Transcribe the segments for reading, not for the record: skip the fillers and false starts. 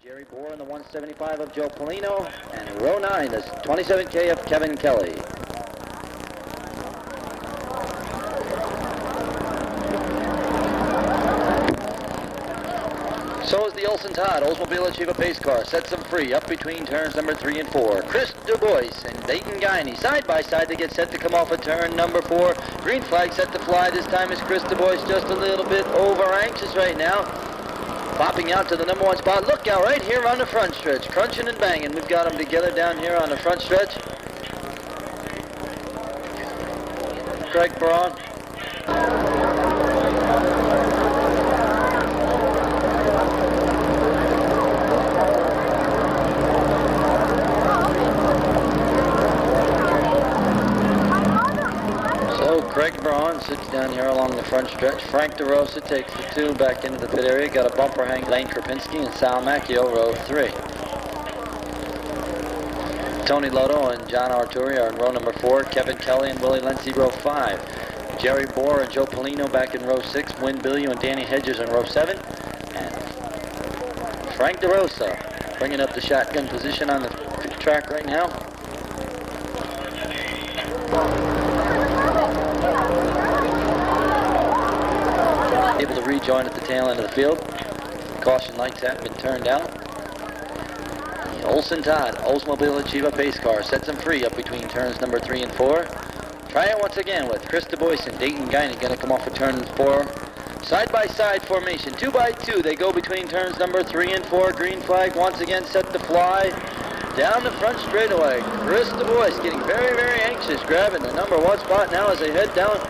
Jerry Bohr in the 175 of Joe Polino, and row 9 is 27K of Kevin Kelly. So is the Olsen Todd Oldsmobile Achieva pace car. Sets them free up between turns number 3 and 4. Chris Du Bois and Dayton Guiney side by side. They get set to come off of turn number 4. Green flag set to fly. This time is Chris Du Bois just a little bit over anxious right now. Popping out to the number 1 spot. Look out right here on the front stretch. Crunching and banging. We've got them together down here on the front stretch. Craig Braun. Craig Braun sits down here along the front stretch. Frank DeRosa takes the 2 back into the pit area. Got a bumper hang. Lane Krapinski and Sal Macchio, row 3. Tony Lotto and John Arturi are in row number 4. Kevin Kelly and Willie Lenzi, row 5. Jerry Bohr and Joe Polino back in row 6. Win Billiou and Danny Hedges in row 7. And Frank DeRosa bringing up the shotgun position on the track right now. Able to rejoin at the tail end of the field. Caution lights have been turned out. The Olsen Todd Oldsmobile Achieva pace car sets them free up between turns number 3 and 4. Try it once again with Chris Du Bois and Dayton Guiney going to come off of turn 4. Side by side formation, 2 by 2. They go between turns number 3 and 4. Green flag once again set to fly. Down the front straightaway. Chris Du Bois getting very, very anxious, grabbing the number 1 spot now as they head down.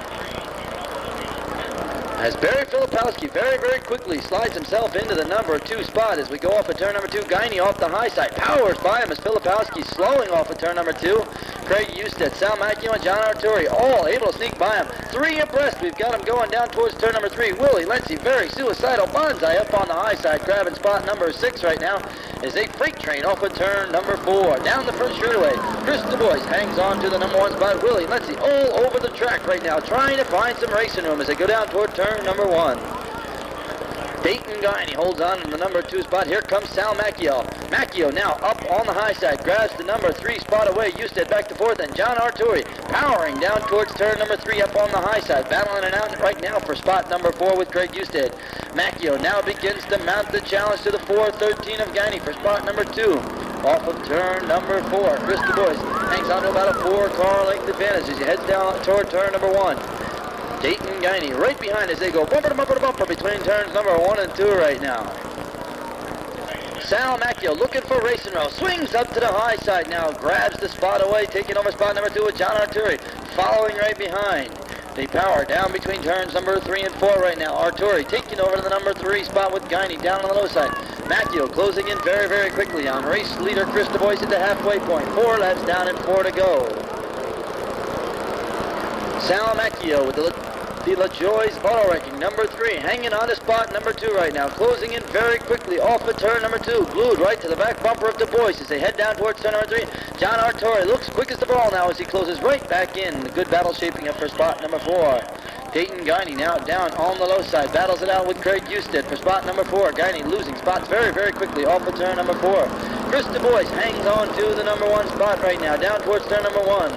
As Barry Filipowski very, very quickly slides himself into the number 2 spot as we go off of turn number 2. Guiney off the high side. Powers by him as Filipowski slowing off of turn number 2. Craig Eustace, Sal Macchio, and John Arturi all able to sneak by him. 3 abreast. We've got him going down towards turn number 3. Willie Lenzi, very suicidal. Bonsai up on the high side, grabbing spot number 6 right now as they freight train off of turn number 4. Down the front straightaway, Chris Du Bois hangs on to the number 1 spot. Willie Lenzi all over the track right now, trying to find some racing room as they go down toward turn number 1. Dayton Guiney holds on to the number 2 spot. Here comes Sal Macchio. Macchio now up on the high side, grabs the number 3 spot away. Eustace back to 4th, and John Arturi powering down towards turn number 3 up on the high side. Battling it out right now for spot number 4 with Craig Eustace. Macchio now begins to mount the challenge to the 4:13 of Guiney for spot number 2. Off of turn number 4, Chris Du Bois hangs on to about a 4-car length advantage as he heads down toward turn number 1. Dayton Guiney right behind as they go bumper to bumper to bumper between turns number 1 and 2 right now. Sal Macchio looking for racing row. Swings up to the high side now. Grabs the spot away, taking over spot number 2 with John Arturi following right behind. They power down between turns number 3 and 4 right now. Arturi taking over to the number 3 spot with Guiney down on the low side. Macchio closing in very, very quickly on race leader Chris Du Bois at the halfway point. 4 laps down and 4 to go. Sal Macchio with the LaJoie's Auto Wrecking, number 3, hanging on to spot number 2 right now, closing in very quickly off of turn number 2, glued right to the back bumper of Du Bois as they head down towards turn number 3. John Arturi looks quick as the ball now as he closes right back in. The good battle shaping up for spot number 4. Dayton Guiney now down on the low side, battles it out with Craig Eustace for spot number 4. Guiney losing spots very, very quickly off of turn number 4. Chris Du Bois hangs on to the number 1 spot right now, down towards turn number 1.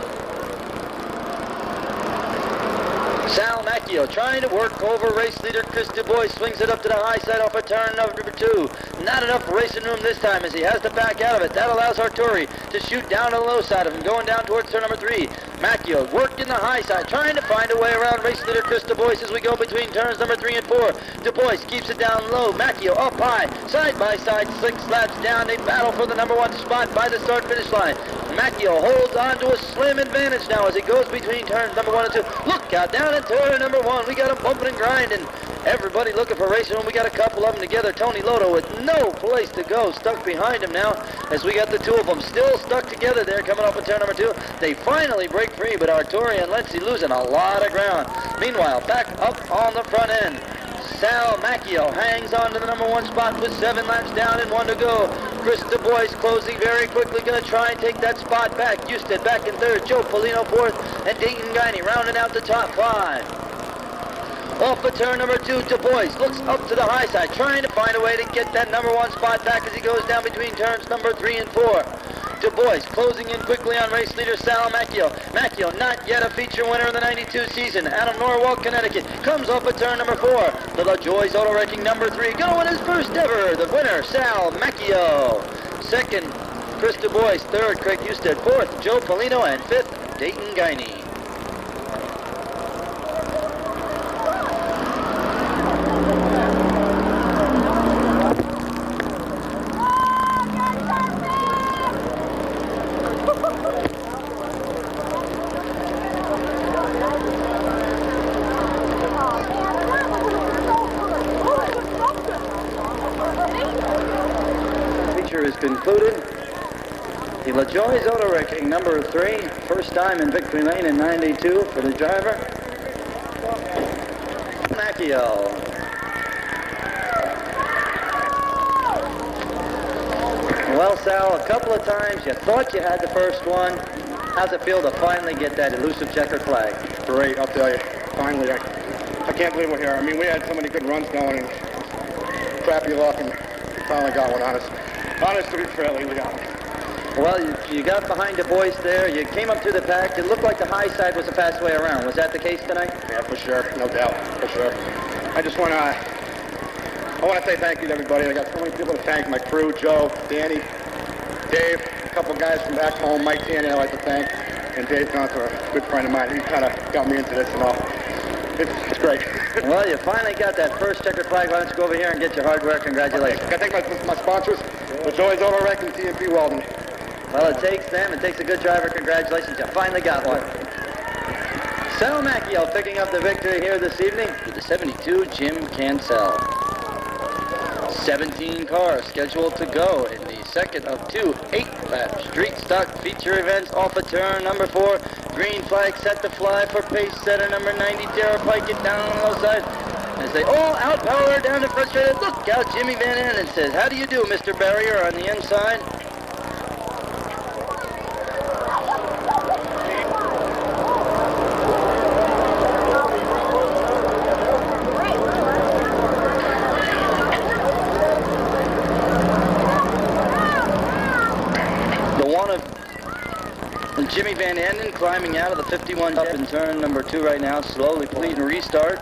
Sal Macchio trying to work over race leader Chris Du Bois, swings it up to the high side off of turn number 2. Not enough racing room this time as he has to back out of it. That allows Arturi to shoot down to the low side of him, going down towards turn number 3. Macchio working the high side, trying to find a way around race leader Chris Du Bois as we go between turns number 3 and 4. Du Bois keeps it down low. Macchio up high, side by side, 6 laps down. They battle for the number 1 spot by the start-finish line. Macchio holds on to a slim advantage now as he goes between turns number 1 and 2. Look out down in turn number 1. We got him bumping and grinding. Everybody looking for racing room. We got a couple of them together. Tony Lotto with no place to go, stuck behind him now as we got the 2 of them still stuck together there coming off of turn number 2. They finally break free, but Arturi and Lenzi losing a lot of ground. Meanwhile, back up on the front end, Sal Macchio hangs on to the number 1 spot with 7 laps down and 1 to go. Chris Du Bois closing very quickly, going to try and take that spot back. Eustace back in 3rd, Joe Polino 4th, and Dayton Guiney rounding out the top 5. Off of turn number 2, Du Bois looks up to the high side, trying to find a way to get that number 1 spot back as he goes down between turns number 3 and 4. Du Bois closing in quickly on race leader Sal Macchio. Macchio, not yet a feature winner in the 92 season, out of Norwalk, Connecticut, comes off of turn number 4. The LaJoy's Auto Wrecking number 3, going his first ever. The winner, Sal Macchio. Second, Chris Du Bois. Third, Craig Husted. Fourth, Joe Polino. And fifth, Dayton Guiney. Is concluded. The LaJoy's Auto Wrecking number 3, first time in victory lane in 92 for the driver, Macchio. Well, Sal, a couple of times you thought you had the first one. How's it feel to finally get that elusive checker flag? Great, I'll tell you. Finally, I can't believe we're here. I mean, we had so many good runs going and crappy luck, and we finally got one on us. Honest to be fairly, we got one. Well, you got behind Du Bois there. You came up through the pack. It looked like the high side was the fast way around. Was that the case tonight? Yeah, for sure. No doubt. For sure. I just want to say thank you to everybody. I got so many people to thank. My crew, Joe, Danny, Dave, a couple guys from back home, Mike Tanny, I'd like to thank, and Dave Gunther, a good friend of mine. He kind of got me into this and all. It's great. Well, you finally got that first checker flag. Why don't you go over here and get your hardware? Congratulations. Okay. Can I thank my sponsors? LaJoy's Auto Wrecking, TMP Welding. Well, it takes them. It takes a good driver. Congratulations. You finally got one. Sal Macchio picking up the victory here this evening with the 72 Jim Cancel. 17 cars scheduled to go in the second of 2 8-lap street stock feature events off of turn number 4. Green flag set to fly for pace setter number 90, Tara Pikett, down on the low side. As they all outpower down the front straight. Look out, Jimmy Van Anden says, "How do you do, Mr. Barrier?" on the inside. The one of Jimmy Van Anden climbing out of the 51 up in turn number 2 right now, slowly completing restart.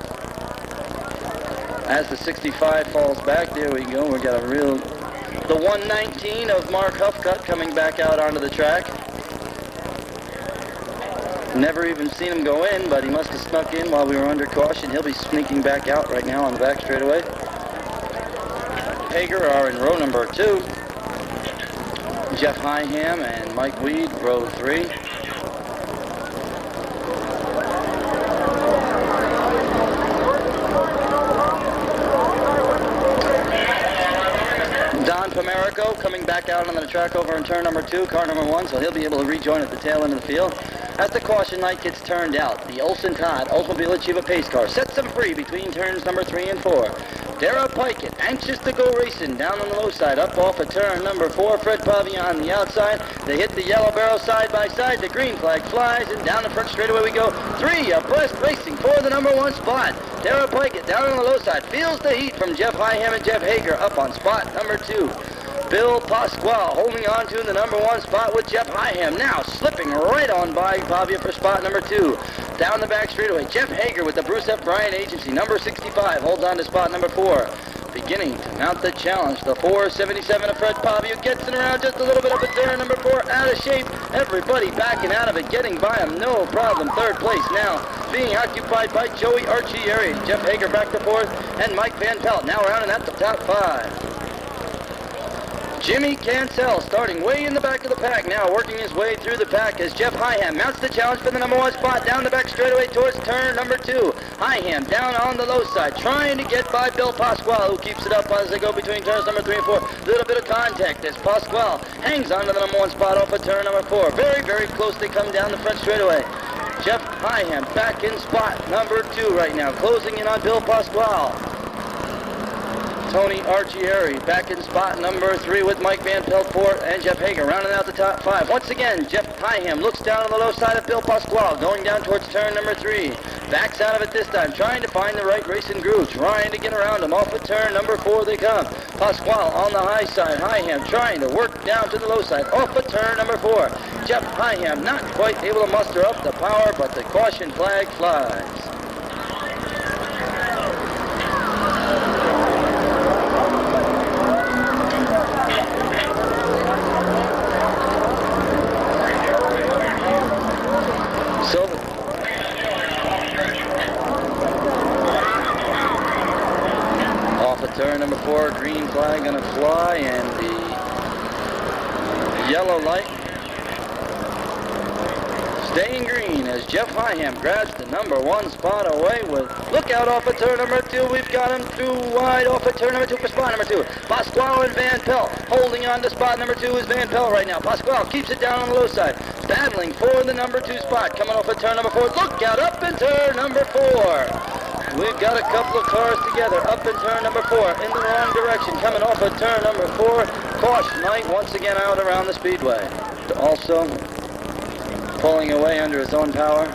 As the 65 falls back, there we go. We got the 119 of Mark Huffcutt coming back out onto the track. Never even seen him go in, but he must have snuck in while we were under caution. He'll be sneaking back out right now on the back straightaway. Hager are in row number 2. Jeff Higham and Mike Weed, row 3. Don Pomerico coming back out on the track over in turn number 2, car number 1, so he'll be able to rejoin at the tail end of the field. As the caution light gets turned out, the Olson Todd Oldsmobile Achieva pace car sets them free between turns number 3 and 4. Tara Pikett, anxious to go racing, down on the low side, up off of turn number 4. Fred Pavia on the outside. They hit the yellow barrel side by side. The green flag flies, and down the front straightaway we go. 3 abreast racing for the number 1 spot. Tara Pikett down on the low side, feels the heat from Jeff Higham and Jeff Hager up on spot number 2. Bill Pasquale holding on to the number 1 spot with Jeff Higham, now slipping right on by Pavia for spot number 2. Down the back straightaway, Jeff Hager with the Bruce F. Bryant Agency, number 65, holds on to spot number 4. Beginning to mount the challenge, the 477 of Fred Pavia gets it around just a little bit up at turn number 4, out of shape. Everybody backing out of it, getting by him, no problem. Third place now being occupied by Joey Archieri. Jeff Hager back to 4th, and Mike Van Pelt now rounding at the top 5. Jimmy Cancel starting way in the back of the pack, now working his way through the pack as Jeff Higham mounts the challenge for the number 1 spot down the back straightaway towards turn number 2. Higham down on the low side, trying to get by Bill Pasquale, who keeps it up as they go between turns number 3 and 4. Little bit of contact as Pasquale hangs on to the number 1 spot off of turn number 4. Very, very close they come down the front straightaway. Jeff Higham back in spot number 2 right now, closing in on Bill Pasquale. Tony Archieri back in spot number 3 with Mike Van Pelt, 4, and Jeff Hager rounding out the top 5. Once again, Jeff Hyham looks down on the low side of Bill Pasquale, going down towards turn number 3. Backs out of it this time, trying to find the right racing groove, trying to get around him. Off of turn number 4 they come. Pasquale on the high side. Hyham trying to work down to the low side. Off of turn number 4. Jeff Hyham not quite able to muster up the power, but the caution flag flies. Turn number 4, green flag gonna fly, and the yellow light staying green as Jeff Hyham grabs the number 1 spot away with, look out off of turn number 2, we've got him through wide off of turn number 2 for spot number 2. Pasquale and Van Pelt holding on to spot number 2 is Van Pelt right now. Pasquale keeps it down on the low side, battling for the number 2 spot, coming off of turn number 4, look out up in turn number 4. We've got a couple of cars together up in turn number 4 in the wrong direction, coming off of turn number 4. Caution light once again out around the speedway. Also pulling away under his own power.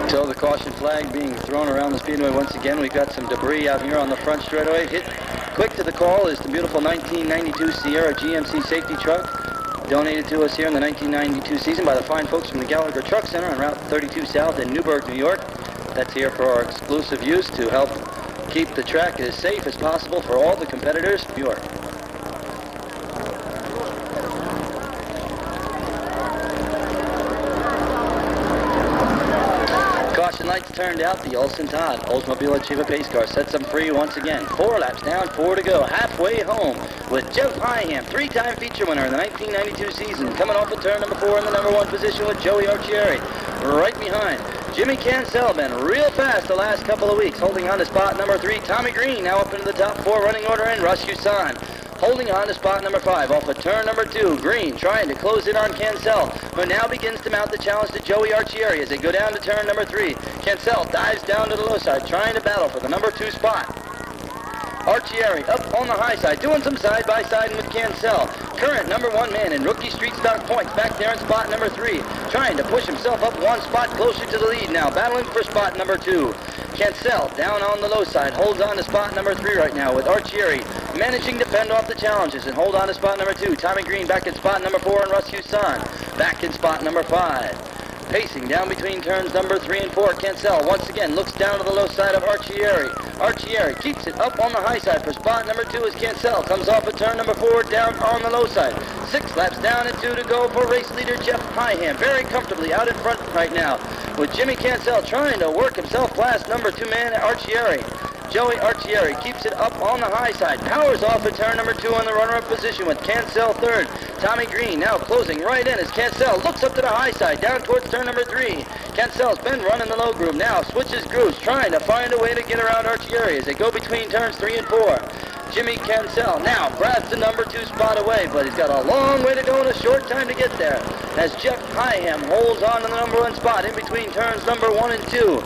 So the caution flag being thrown around the speedway once again. We've got some debris out here on the front straightaway. Hit quick to the call is the beautiful 1992 Sierra GMC safety truck, donated to us here in the 1992 season by the fine folks from the Gallagher Truck Center on Route 32 South in Newburgh, New York. That's here for our exclusive use to help keep the track as safe as possible for all the competitors in New York. Caution lights turned out. The Olsen Todd Oldsmobile Achieva pace car sets them free once again. 4 laps down, 4 to go. Halfway home with Jeff Hyham, 3-time feature winner in the 1992 season, coming off of turn number 4 in the number 1 position with Joey Archieri. Right behind, Jimmy Cancel been real fast the last couple of weeks, holding on to spot number 3. Tommy Green now up into the top 4 running order, and Russ Husan holding on to spot number 5 off of turn number 2. Green trying to close in on Cancel, who now begins to mount the challenge to Joey Archieri as they go down to turn number 3. Cancel dives down to the low side, trying to battle for the number 2 spot. Archieri up on the high side, doing some side-by-side with Cancel. Current number 1 man in rookie street stock points back there in spot number 3, trying to push himself up 1 spot closer to the lead now, battling for spot number 2. Cancel down on the low side, holds on to spot number 3 right now with Archieri managing to fend off the challenges and hold on to spot number 2. Tommy Green back in spot number 4 and Russ Husan back in spot number 5. Pacing down between turns number 3 and 4, Cancel once again looks down to the low side of Archieri. Archieri keeps it up on the high side for spot number 2 as Cancel comes off of turn number 4 down on the low side. 6 laps down and 2 to go for race leader Jeff Hyham, very comfortably out in front right now with Jimmy Cancel trying to work himself past number 2 man Archieri. Joey Archieri keeps it up on the high side, powers off at turn number 2 in the runner-up position with Cancel 3rd. Tommy Green now closing right in as Cancel looks up to the high side, down towards turn number 3. Cancel's been running the low groove, now switches grooves, trying to find a way to get around Archieri as they go between turns 3 and 4. Jimmy Cancel now grabs the number 2 spot away, but he's got a long way to go and a short time to get there as Jeff Hyham holds on to the number 1 spot in between turns number 1 and 2.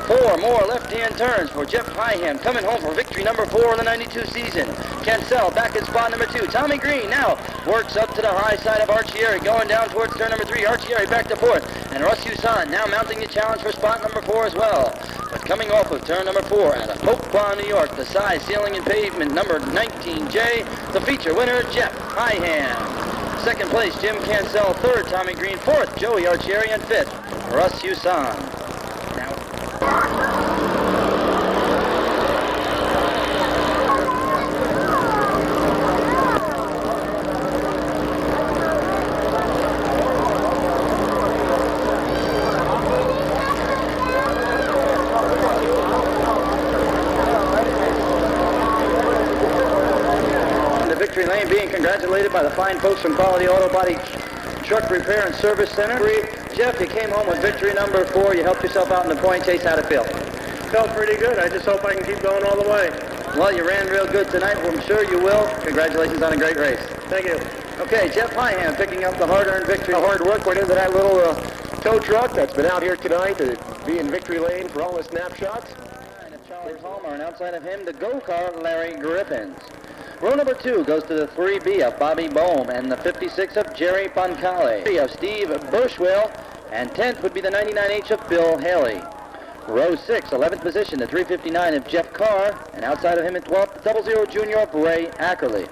4 more left-hand turns for Jeff Hyham, coming home for victory number 4 in the 92 season. Cancel back at spot number 2. Tommy Green now works up to the high side of Archieri, going down towards turn number 3. Archieri back to 4th, and Russ Husan now mounting the challenge for spot number 4 as well. But coming off of turn number 4 out of Poquoa, New York, the size, ceiling, and pavement number 19J, the feature winner, Jeff Hyham. 2nd place, Jim Cancel. 3rd, Tommy Green. 4th, Joey Archieri, and 5th, Russ Husan. Victory lane being congratulated by the fine folks from Quality Auto Body Truck Repair and Service Center. Jeff, you came home with victory number 4. You helped yourself out in the point chase. How'd it feel? Felt pretty good. I just hope I can keep going all the way. Well, you ran real good tonight. Well, I'm sure you will. Congratulations on a great race. Thank you. Okay, Jeff Hyham picking up the hard-earned victory. Hard work went into that little tow truck that's been out here tonight to be in victory lane for all the snapshots. Charlie Palmer, and outside of him, the go-car, Larry Griffins. Row number 2 goes to the 3B of Bobby Bohm and the 56 of Jerry Pancale. 3 of Steve Burschwell, and 10th would be the 99H of Bill Haley. Row 6, 11th position, the 359 of Jeff Carr, and outside of him in 12th, the 00 junior of Ray Ackerley.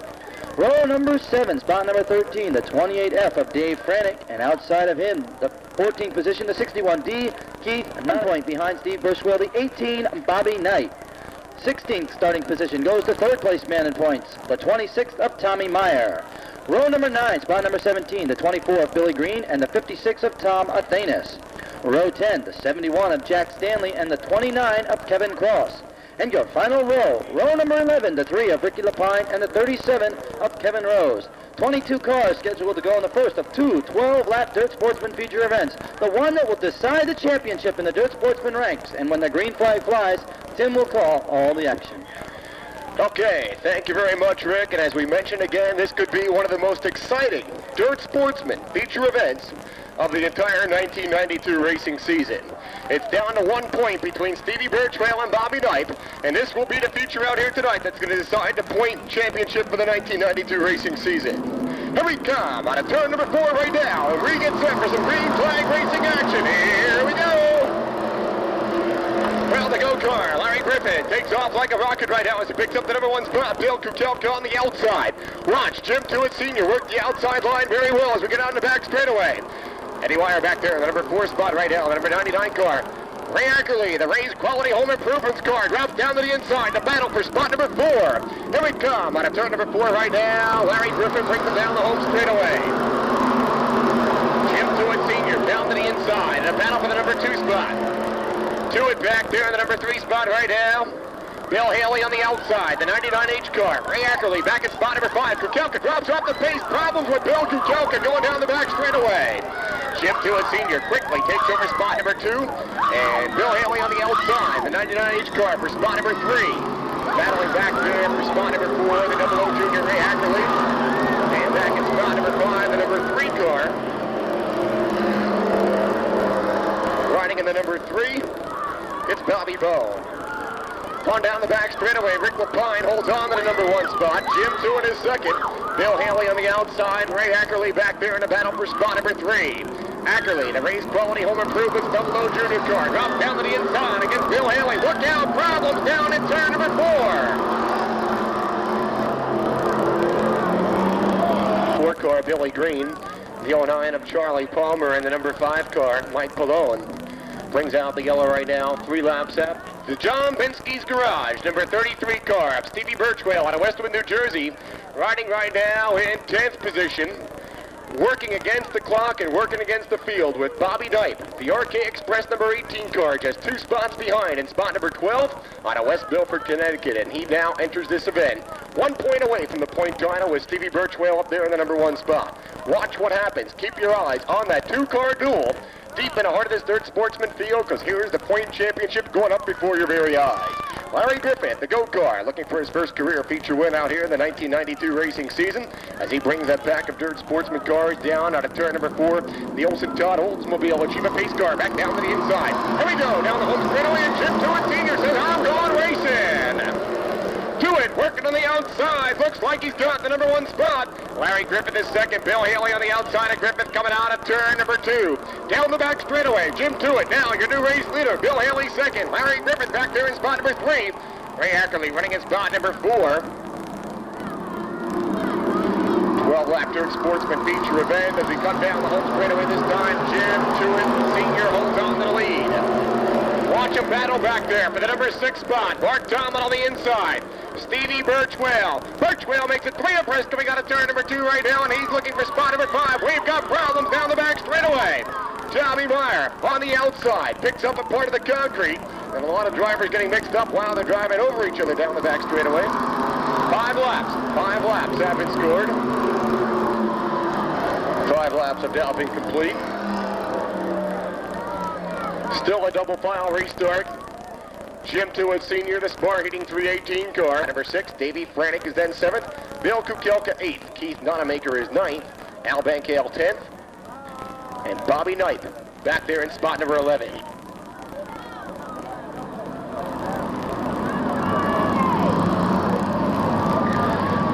Row number 7, spot number 13, the 28F of Dave Franick, and outside of him, the 14th position, the 61D, Keith 9 point behind Steve Burschwell, the 18, Bobby Knight. 16th starting position goes to third place man in points, the 26th of Tommy Meyer. Row number 9, spot number 17, the 24 of Billy Green, and the 56 of Tom Athanas. Row 10, the 71 of Jack Stanley, and the 29 of Kevin Cross. And your final row, row number 11, the 3 of Ricky Lapine, and the 37 of Kevin Rose. 22 cars scheduled to go in the first of 2 12-lap Dirt Sportsman feature events, the one that will decide the championship in the Dirt Sportsman ranks. And when the green flag flies, Tim will call all the action. Okay, thank you very much, Rick. And as we mentioned again, this could be one of the most exciting Dirt Sportsman feature events of the entire 1992 racing season. It's down to 1 point between Stevie Birchwell and Bobby Knipe, and this will be the feature out here tonight that's going to decide the point championship for the 1992 racing season. Here we come out of turn number 4 right now, and we get set for some green flag racing action. Here we go! Well, the go-car, Larry Griffin, takes off like a rocket right now as he picks up the number 1 spot. Bill Kuchelka on the outside. Watch Jim Tewitt Sr. work the outside line very well as we get out in the back straightaway. Eddie Wire back there in the number 4 spot right now, the number 99 car. Ray Ackerley, the Ray's Quality Home Improvements car, drops down to the inside, the battle for spot number 4. Here we come, out of turn number 4 right now. Larry Griffin brings them down the home straightaway. Jim Tewitt Sr. down to the inside, and a battle for the number 2 spot. Tewitt back there in the number 3 spot right now. Bill Haley on the outside, the 99H car. Ray Ackerley back at spot number 5. Kuchelka drops off the pace. Problems with Bill Kuchelka going down the back straightaway. Jim Tewitt Sr. quickly takes over spot number 2. And Bill Haley on the outside, the 99H car for spot number 3. Battling back there for spot number 4, the 00 junior Ray Ackerley. And back at spot number 5, the number 3 car. Riding in the number 3, it's Bobby Bohm. On down the back straightaway, Rick Lapine holds on to the number 1 spot. Jim Tewitt is second. Bill Haley on the outside. Ray Ackerley back there in the battle for spot number 3. Ackerley, the Ray's Quality Home Improvements 00 junior car, drops down to the inside against Bill Haley. Look out, problems down in turn number 4. 4 car, Billy Green. The 09 of Charlie Palmer, and the number 5 car, Mike Pallone. Brings out the yellow right now, 3 laps up. The John Binsky's Garage, number 33 car of Stevie Birchwell out of Westwood, New Jersey, riding right now in 10th position, working against the clock and working against the field with Bobby Knipe. The RK Express number 18 car, just 2 spots behind in spot number 12 out of West Milford, Connecticut, and he now enters this event 1 point away from the point title with Stevie Birchwell up there in the number 1 spot. Watch what happens. Keep your eyes on that 2-car duel deep in the heart of this Dirt Sportsman field, because here's the point championship going up before your very eyes. Larry Griffin, the go-car, looking for his first career feature win out here in the 1992 racing season as he brings that pack of Dirt Sportsman cars down out of turn number 4. The Olsen Todd Oldsmobile Achieva pace car back down to the inside. Here we go, down the home straightaway, and Jim Tewitt Sr. says, I'm going racing. Tewitt working on the outside. Looks like he's got the number 1 spot. Larry Griffin is second. Bill Haley on the outside of Griffin coming out of turn number 2. Down the back straightaway, Jim Tewitt now your new race leader. Bill Haley second. Larry Griffin back there in spot number 3. Ray Ackerley running in spot number 4. 12-lap Dirt Sportsman feature event as we cut down the home straightaway this time. Jim Tewitt Sr. holds on to the lead. Watch him battle back there for the number 6 spot. Bart Tomlin on the inside. Stevie Birchwell. Birchwell makes it 3 abreast coming out of turn number 2 right now, and he's looking for spot number 5. We've got problems down the back straightaway. Tommy Meyer on the outside picks up a part of the concrete, and a lot of drivers getting mixed up while they're driving over each other down the back straightaway. 5 laps. 5 laps have been scored. 5 laps have now been complete. Still a double file restart. Jim Tewitt Sr., the Spar Heating 318 car. Number 6, Davey Franick is then 7th. Bill Kuchelka 8th. Keith Nonamaker is 9th. Al Bankale 10th. And Bobby Knipe back there in spot number 11.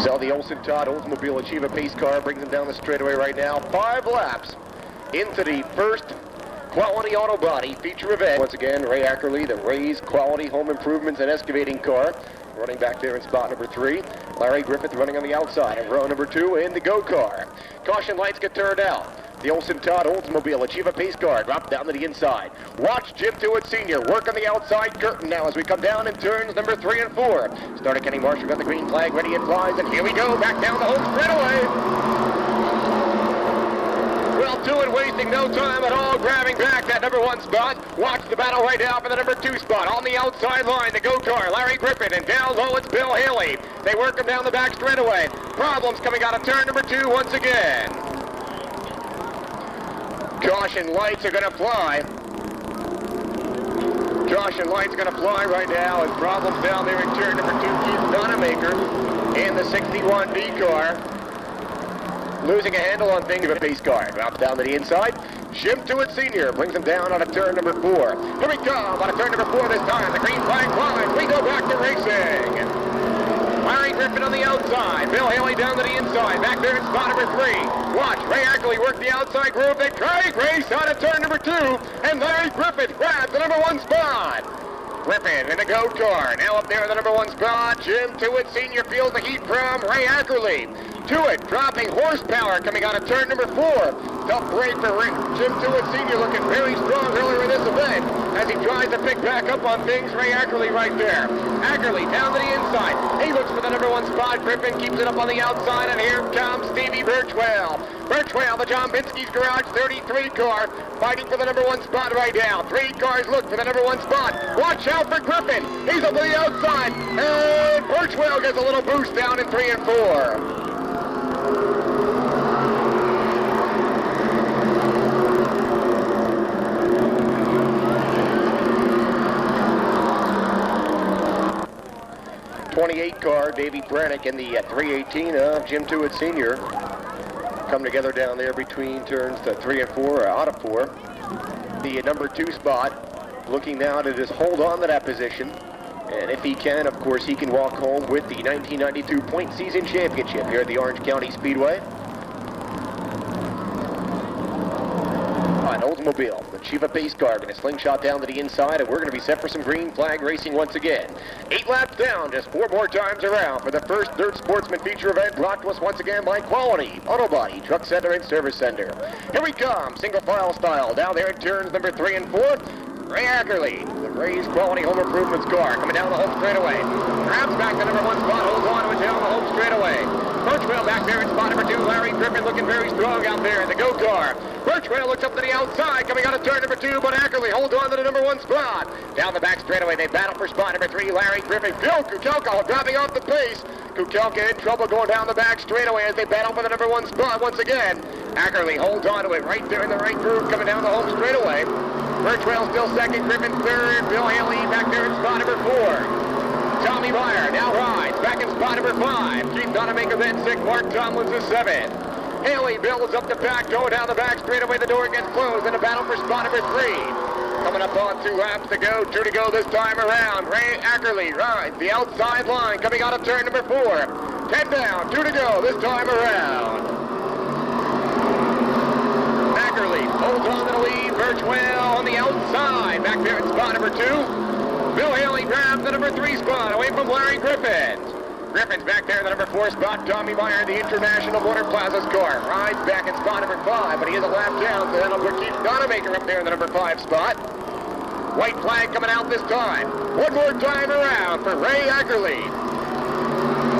So the Olsen-Todd Oldsmobile Achieva pace car brings him down the straightaway right now. 5 laps into the first quality auto body feature event. Once again, Ray Ackerley, the Ray's Quality Home Improvements and Excavating car, running back there in spot number 3. Larry Griffith running on the outside in row number 2 in the go car. Caution lights get turned out. The Olsen-Todd Oldsmobile Achieva pace car drop down to the inside. Watch Jim Tewitt Sr. work on the outside curtain now as we come down in turns number 3 and 4. Starter Kenny Marshall got the green flag ready and flies, and here we go, back down the home straightaway. Well, Tewitt wasting no time at all, grabbing back that number 1 spot. Watch the battle right now for the number 2 spot. On the outside line, the go car, Larry Griffin, and down low it's Bill Haley. They work him down the back straightaway. Problems coming out of turn number 2 once again. Caution lights are going to fly. Caution lights going to fly right now as problems down there in turn number 2. Keith Donamaker in the 61D car. Losing a handle on things of a pace car. Drops down to the inside. Jim Tewitt Sr. brings him down out of turn number 4. Here we come out of turn number 4 this time. The green flag flies. We go back to racing. Larry Griffin on the outside. Bill Haley down to the inside. Back there in spot number 3. Watch Ray Ackerley work the outside groove. They try race out of turn number 2. And Larry Griffith grabs the number 1 spot. Griffin in the go car. Now up there in the number 1 spot. Jim Tewitt Sr. feels the heat from Ray Ackerley. Tewitt dropping horsepower coming out of turn number 4. Tough break for Jim Tewitt Sr. looking very strong earlier in this event as he tries to pick back up on things. Ray Ackerley right there. Ackerley down to the inside. He looks for the number 1 spot. Griffin keeps it up on the outside, and here comes Stevie Birchwell. Birchwell, the John Binsky's Garage 33 car, fighting for the number 1 spot right now. 3 cars look for the number 1 spot. Watch out for Griffin. He's up to the outside, and Birchwell gets a little boost down in 3 and 4. .28 car, Davey Brannick, and the 318 of Jim Tewitt Sr. come together down there between turns 3 and 4, or out of 4. The number 2 spot, looking now to just hold on to that position. And if he can, of course, he can walk home with the 1992 point season championship here at the Orange County Speedway. An Oldsmobile, the Achieva pace car, going to slingshot down to the inside, and we're going to be set for some green flag racing once again. 8 laps down, just 4 more times around for the first Dirt Sportsman feature event, brought to us once again by Quality Auto Body Truck Center and Service Center. Here we come, single file style, down there in turns number 3 and 4. Ray Ackerley, the Ray's Quality Home Improvements car, coming down the home straightaway. Grabs back the number 1 spot, holds on to it down the home straightaway. Birchwell back there in spot number 2. Larry Griffin looking very strong out there in the go car. Birchwell looks up to the outside, coming out of turn number 2, but Ackerley holds on to the number 1 spot. Down the back straightaway, they battle for spot number 3. Larry Griffin, Bill Kukelka dropping off the pace. Kukelka in trouble going down the back straightaway as they battle for the number 1 spot once again. Ackerley holds on to it right there in the right groove, coming down the home straightaway. Birchwell still second, Griffin third, Bill Haley back there in spot number 4. Tommy Meyer now rides back in spot number 5. Keith Donamaker then 6, Mark Tomlins is 7. Haley builds up the pack, going down the back straightaway, the door gets closed in a battle for spot number 3. Coming up on 2 laps to go, 2 to go this time around. Ray Ackerley rides the outside line, coming out of turn number 4. 10 down, 2 to go this time around. Ackerley holds on to the lead. Birchwell on the outside, back there in spot number 2. Bill Haley grabs the number 3 spot away from Larry Griffin. Griffin's back there in the number 4 spot. Tommy Meyer, the International Motor Plaza's car, rides back in spot number 5, but he is a lap down, so that'll put Keith Donamaker up there in the number 5 spot. White flag coming out this time. 1 more time around for Ray Ackerley.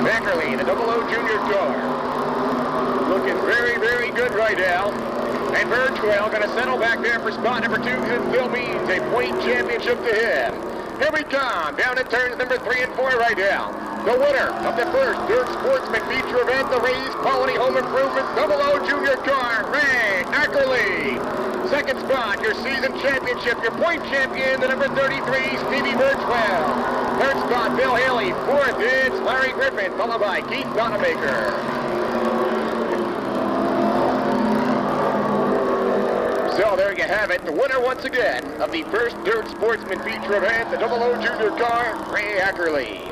Ackerley, the 00 junior car. Looking very, very good right now. And Birchwell going to settle back there for spot number 2, and still means a point championship to him. Here we come, down at turns number 3 and 4 right now. The winner of the first Dirt Sportsman feature event, the Ray's Quality Home Improvements 00 junior car, Ray Ackerley. Second spot, your season championship, your point champion, the number 33, Stevie Birchwell. Third spot, Bill Haley. 4th, it's Larry Griffin, followed by Keith Donamaker. So there you have it, the winner once again of the first Dirt Sportsman feature event, the 00 Junior car, Ray Ackerley.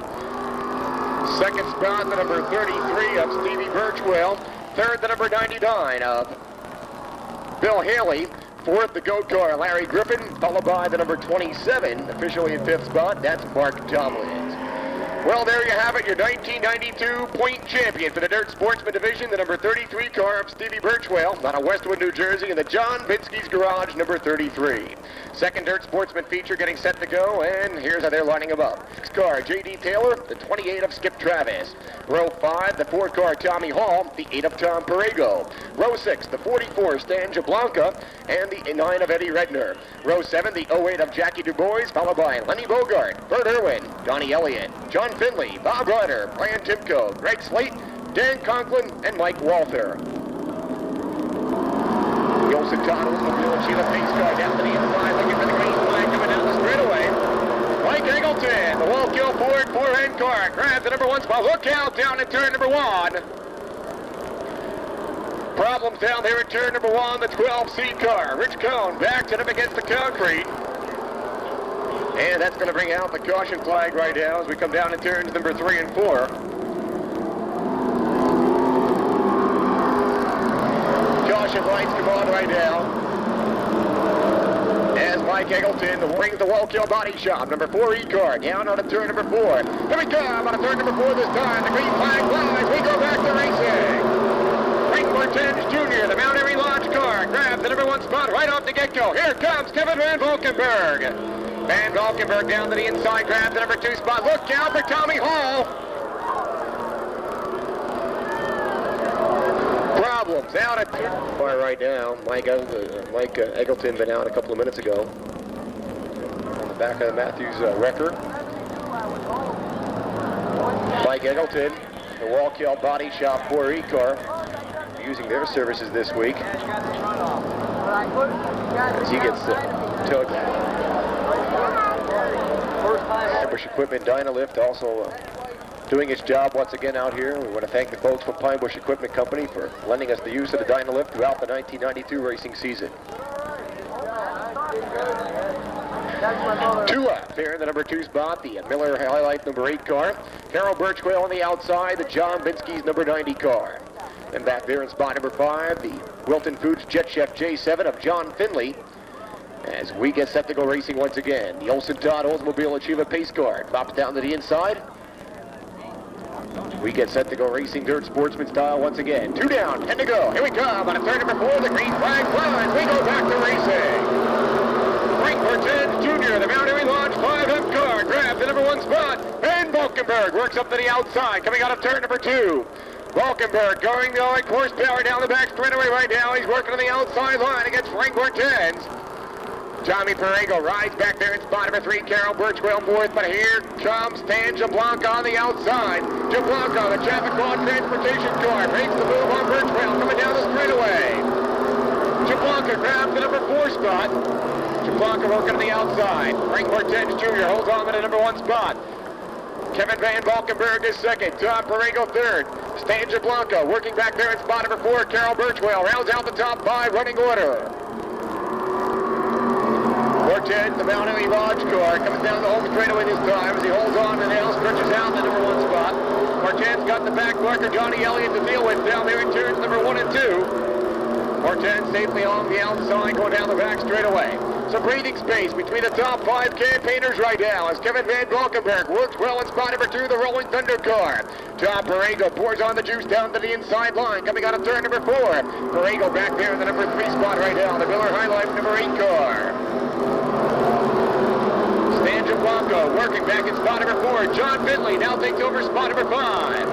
Second spot, the number 33 of Stevie Birchwell. Third, the number 99 of Bill Haley. Fourth, the GOAT car, Larry Griffin, followed by the number 27, officially in fifth spot, that's Mark Tomlins. Well, there you have it, your 1992 point champion for the Dirt Sportsman division, the number 33 car of Stevie Birchwell, out of Westwood, New Jersey, in the John Binsky's Garage, number 33. Second Dirt Sportsman feature getting set to go, and here's how they're lining them up. Sixth car, J.D. Taylor, the 28 of Skip Travis. Row 5, the 4 car, Tommy Hall, the 8 of Tom Perego. Row 6, the 44, Stan Jablanca, and the 9 of Eddie Redner. Row 7, the 08 of Jackie DuBois, followed by Lenny Bogart, Bert Irwin, Donnie Elliott, John Finley, Bob Ryder, Brian Timko, Greg Slate, Dan Conklin, and Mike Walther. The Olsen Tunnels will do a Sheila pace car down to the inside, looking for the green flag coming down the straightaway. Mike Eggleton, the wall kill Ford 4-end car, grabs the number 1 spot. Look out down in turn number 1. Problems down there in turn number 1, the 12C car. Rich Cohn backed it up against the concrete. And that's going to bring out the caution flag right now as we come down in turns number 3 and 4. Caution lights come on right now. As Mike Eggleton brings the wall-kill body shop, number 4E car, down on a turn number 4. Here we come on a turn number 4 this time. The green flag flies. We go back to racing. Frank Martins Jr., the Mount Airy Lodge car, grabs the number 1 spot right off the get-go. Here comes Kevin Van Valkenburg. Van Valkenburg down to the inside, grabs the number 2 spot. Look out for Tommy Hall. Problems out at far right now. Mike Eggleton been out a couple of minutes ago. On the back of the Matthews wrecker. Mike Eggleton, the Wall-Kill Body Shop 4E car, using their services this week. As he gets towed. Ambush Equipment Dynalift also doing its job once again out here. We want to thank the folks from Pine Bush Equipment Company for lending us the use of the Dynalift throughout the 1992 racing season. 2 left here in the number 2 spot, the Miller Highlight number 8 car. Carol Birchwell on the outside, the John Binsky's number 90 car. And back there in spot number 5, the Wilton Foods Jet Chef J7 of John Finley. As we get set to go racing once again, the Olsen Todd Oldsmobile Achieva pace car drops down to the inside. We get set to go racing Dirt Sportsman style once again. 2 down, 10 to go. Here we come on a turn number 4. The green flag flies. We go back to racing. Frank Martins Jr., the Mount Airy Lodge 5M car, grabs the number 1 spot. Van Valkenburg works up to the outside, coming out of turn number 2. Valkenburg going the like horsepower down the back straightaway right now. He's working on the outside line against Frank Martins. Tommy Perego rides back there in spot number 3. Carol Birchwell 4th, but here comes Stan Jablanca on the outside. Jablanca, the traffic law transportation car, makes the move on Birchwell, coming down the straightaway. Jablanca grabs the number 4 spot. Jablanca working on the outside. Frank Martins Jr. holds on to the number 1 spot. Kevin Van Valkenburg is 2nd. Tom Perego 3rd. Stan Jablanca working back there in spot number 4. Carol Birchwell rounds out the top 5 running order. Martins, the Mount Airy Lodge car, comes down the home straightaway this time as he holds on and now stretches out the number 1 spot. Martins got the back marker, Johnny Elliott, to deal with down there in turns number 1 and 2. Martins safely on the outside, going down the back straightaway. Some breathing space between the top 5 campaigners right now as Kevin Van Valkenburg works well in spot number 2, the Rolling Thunder car. Tom Perego pours on the juice down to the inside line, coming out of turn number 4. Perego back there in the number 3 spot right now, the Miller High Life number 8 car. Stan Jablanca working back in spot number 4. John Finley now takes over spot number 5.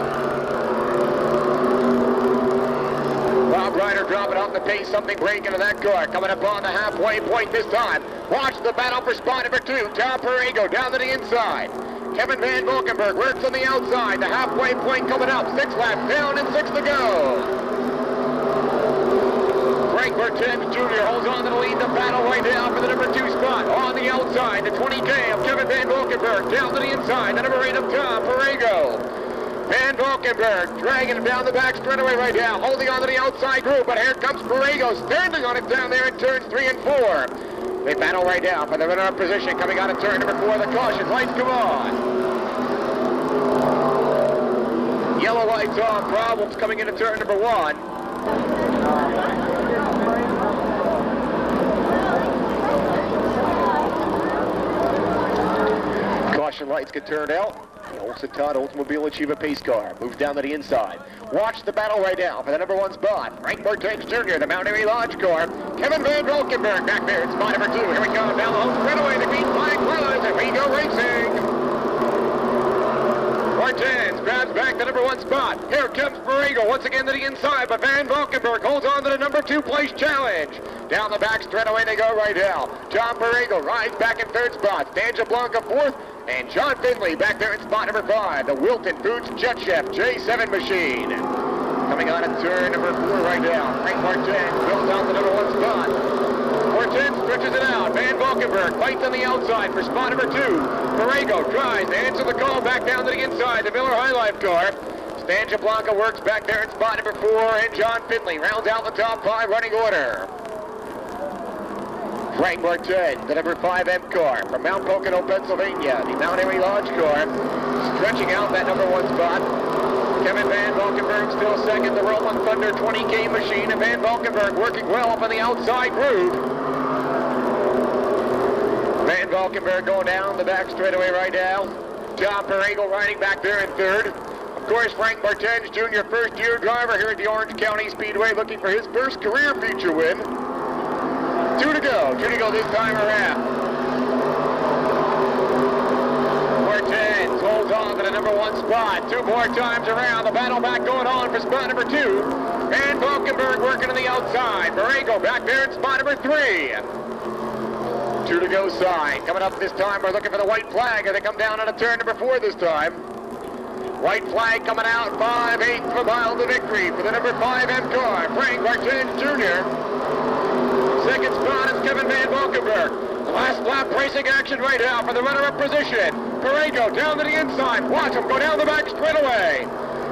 Bob Ryder dropping off the pace, something breaking in that car. Coming up on the halfway point this time. Watch the battle for spot number 2. Tom Perego down to the inside. Kevin Van Valkenburg works on the outside. The halfway point coming up. 6 laps down and 6 to go. Frank Martins Jr. holds on to the lead. The battle right now for the number 2 spot. On the outside, the 20K of Kevin Van Valkenburg. Down to the inside, the number 8 of Tom Perego. Van Valkenburg dragging him down the back straightaway right now, holding on to the outside group, but here comes Borrego standing on it down there in turns 3 and 4. They battle right now for the runner-up position coming out of turn number 4. The caution lights come on. Yellow lights on, problems coming into turn number 1. Caution lights get turned out. The Olsen Todd Oldsmobile Achieva pace car moves down to the inside. Watch the battle right now for the number 1 spot. Frank Martins Jr., the Mount Airy Lodge car. Kevin Van Valkenburg back there in spot number 2. Here we go. Down the home straightaway. The green flag flies and we go racing. Martins grabs back the number 1 spot. Here comes Borrego once again to the inside, but Van Valkenburg holds on to the number 2 place challenge. Down the back straightaway they go right now. John Borrego rides back in 3rd spot. Stanja Blanca 4th. And John Finley back there in spot number 5. The Wilton Boots Jet Chef J7 machine. Coming on at turn number 4 right now. Frank Martins builds out the number 1 spot. Martins stretches it out. Van Valkenburg fights on the outside for spot number 2. Borrego tries to answer the call back down to the inside. The Miller High Life car. Stanja Blanca works back there in spot number 4. And John Finley rounds out the top 5 running order. Frank Martins, the number 5M car from Mount Pocono, Pennsylvania. The Mount Airy Lodge car stretching out that number 1 spot. Kevin Van Valkenburg still second. The Rolling Thunder 20K machine. And Van Valkenburg working well up on the outside groove. Van Valkenburg going down the back straightaway right now. John Borrego riding back there in 3rd. Of course, Frank Martins Jr., first-year driver here at the Orange County Speedway, looking for his first career feature win. 2 to go this time around. Martins holds on to the number 1 spot. 2 more times around. The battle back going on for spot number 2. Van Valkenburg working on the outside. Borrego back there in spot number 3. 2 to go sign. Coming up this time, we're looking for the white flag as they come down on a turn number 4 this time. White flag coming out, 5/8 of a mile to victory for the number 5M car, Frank Martins Jr. Second spot is Kevin Van Valkenburg. Last lap racing action right now for the runner-up position. Borrego down to the inside. Watch him go down the back straightaway.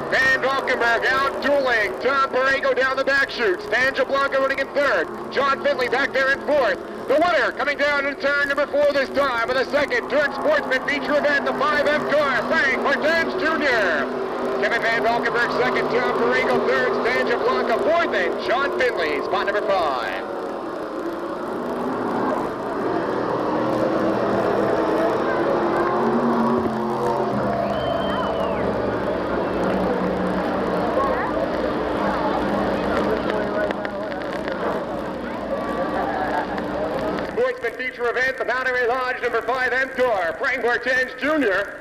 Van Valkenburg out dueling. Tom Borrego down the back chute. Stanja Blanca running in 3rd. John Finley back there in 4th. The winner coming down in turn number 4 this time with a second Dirt Sportsman feature event, the 5M car, Frank Martins Jr. Kevin Van Valkenburg second, Tom Borrego 3rd, Stanja Blanca 4th, and John Finley, spot number 5. Feature event, the Mount Airy Lodge number 5M car, Frank Martins Jr.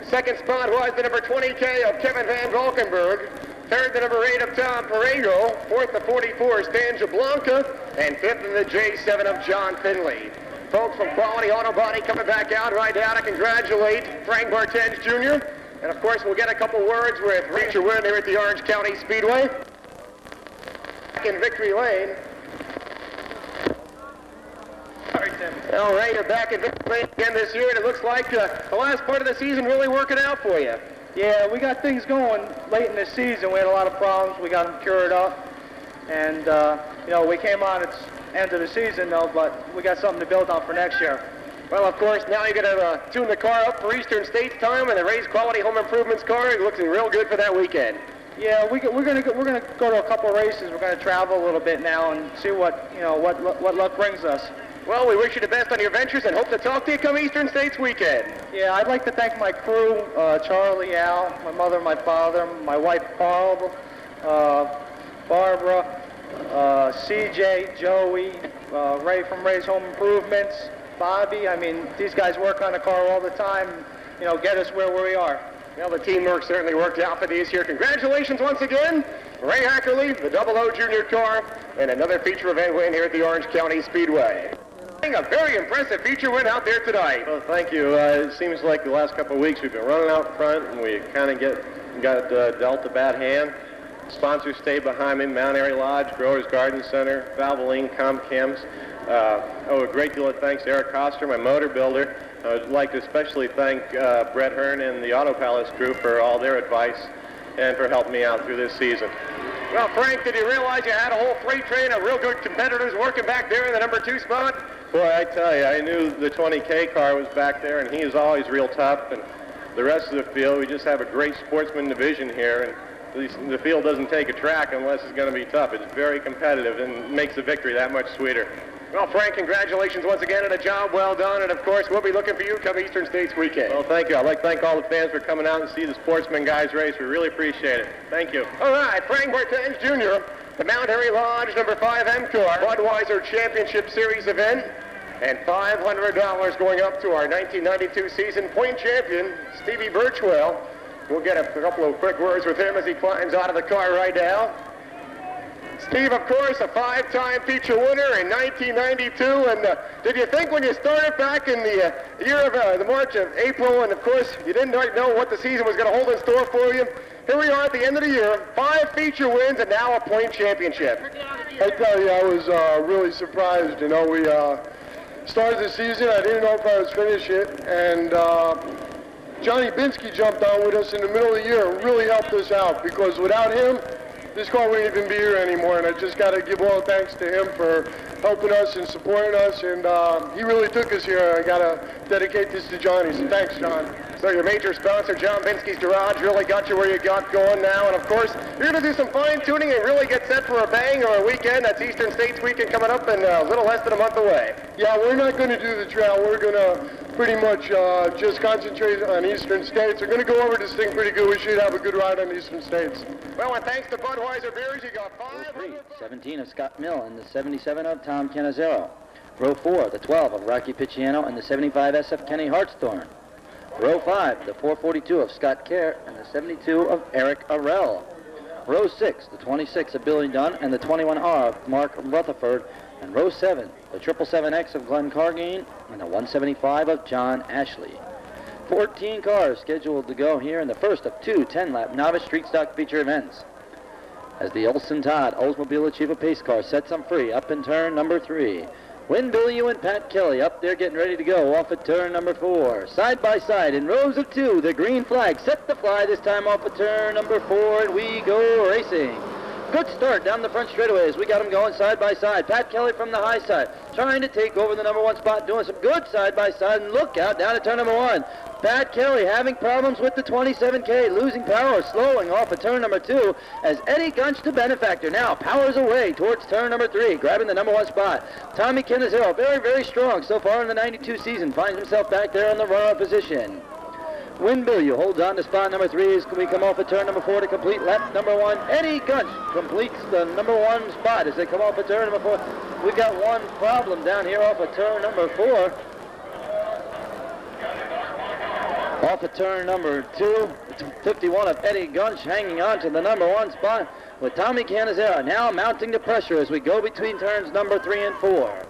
Second spot was the number 20K of Kevin Van Valkenburg. 3rd, the number 8 of Tom Borrego. 4th, the 44, Stanja Blanca. And 5th in the J7 of John Finley. Folks from Quality Auto Body coming back out right now to congratulate Frank Martins Jr. And of course, we'll get a couple words with feature winner here at the Orange County Speedway. Back in Victory Lane. All right, you're back at Victory Lane again this year, and it looks like the last part of the season really working out for you. Yeah, we got things going late in the season. We had a lot of problems. We got them cured up. And, we came on at the end of the season, though, but we got something to build on for next year. Well, of course, now you're going to tune the car up for Eastern States time, and the Ray's Quality Home Improvements car is looking real good for that weekend. Yeah, we're gonna go to a couple races. We're gonna travel a little bit now and see what luck brings us. Well, we wish you the best on your ventures and hope to talk to you come Eastern States weekend. Yeah, I'd like to thank my crew, Charlie, Al, my mother, my father, my wife, Paul, Barbara, CJ, Joey, Ray from Ray's Home Improvements, Bobby. I mean, these guys work on the car all the time, get us where we are. Well, the teamwork certainly worked out for these here. Congratulations once again, Ray Hackerly, the 00 Junior car, and another feature event win here at the Orange County Speedway. A very impressive feature win out there tonight. Well, thank you. It seems like the last couple of weeks we've been running out front, and we kind of got dealt a bad hand. Sponsors stayed behind me: Mount Airy Lodge, Growers Garden Center, Valvoline, Comchems. owe a great deal of thanks to Eric Koster, my motor builder. I would like to especially thank Brett Hearn and the Auto Palace crew for all their advice and for helping me out through this season. Well, Frank, did you realize you had a whole freight train of real good competitors working back there in the number 2 spot? Boy, I tell you, I knew the 20K car was back there, and he is always real tough. And the rest of the field, we just have a great sportsman division here, and the field doesn't take a track unless it's going to be tough. It's very competitive and makes the victory that much sweeter. Well, Frank, congratulations once again on a job well done, and of course, we'll be looking for you come Eastern States weekend. Well, thank you. I'd like to thank all the fans for coming out and see the Sportsman guys race. We really appreciate it. Thank you. All right, Frank Martins Jr., the Mount Airy Lodge number 5 M-Car Budweiser Championship Series event, and $500 going up to our 1992 season point champion, Stevie Birchwell. We'll get a couple of quick words with him as he climbs out of the car right now. Steve, of course, a 5-time feature winner in 1992, and did you think when you started back in the year of the March of April, and of course you didn't know what the season was going to hold in store for you? Here we are at the end of the year, 5 feature wins and now a point championship. I tell you, I was really surprised. You know, we started the season, I didn't know if I was finished it, and Johnny Binsky jumped on with us in the middle of the year and really helped us out, because without him, this car wouldn't even be here anymore, and I just got to give all thanks to him for helping us and supporting us, and he really took us here. I got to dedicate this to Johnny, so thanks, John. So your major sponsor, John Binsky's Garage, really got you where you got going now, and of course, you're going to do some fine-tuning and really get set for a bang or a weekend. That's Eastern States weekend coming up in a little less than a month away. Yeah, we're not going to do the trail. We're going to pretty much just concentrate on Eastern States. We're going to go over this thing pretty good. We should have a good ride on Eastern States. Well, and thanks to Budweiser Beers, you got 5. 17 of Scott Mill and the 77 of Tom Canizero. Row 4, the 12 of Rocky Picciano and the 75 SF Kenny Hartshorn. Row 5, the 442 of Scott Kerr and the 72 of Eric Arell. Row 6, the 26 of Billy Dunn and the 21R of Mark Rutherford. And row 7, the 777X of Glenn Cargane and the 175 of John Ashley. 14 cars scheduled to go here in the first of 2 10-lap novice street stock feature events. As the Olson Todd Oldsmobile Achieva pace car sets them free up in turn number 3. Win Billy Ewan and Pat Kelly up there getting ready to go off at turn number 4. Side by side in rows of 2, the green flag set to fly this time off at turn number 4, and we go racing. Good start down the front straightaway as we got them going side by side. Pat Kelly from the high side trying to take over the number 1 spot, doing some good side by side, and look out down at turn number 1. Pat Kelly having problems with the 27K, losing power, slowing off at turn number 2 as Eddie Gunch, the benefactor, now powers away towards turn number 3, grabbing the number 1 spot. Tommy Canizero, very, very strong so far in the 92 season, finds himself back there in the runner-up position. Win Billieu holds on to spot number 3 as we come off at turn number 4 to complete lap number 1. Eddie Gunch completes the number 1 spot as they come off at turn number 4. We've got one problem down here off at turn number 4. Off at turn number 2, 51 of Eddie Gunch hanging on to the number 1 spot with Tommy Canizero now mounting the pressure as we go between turns number 3 and 4.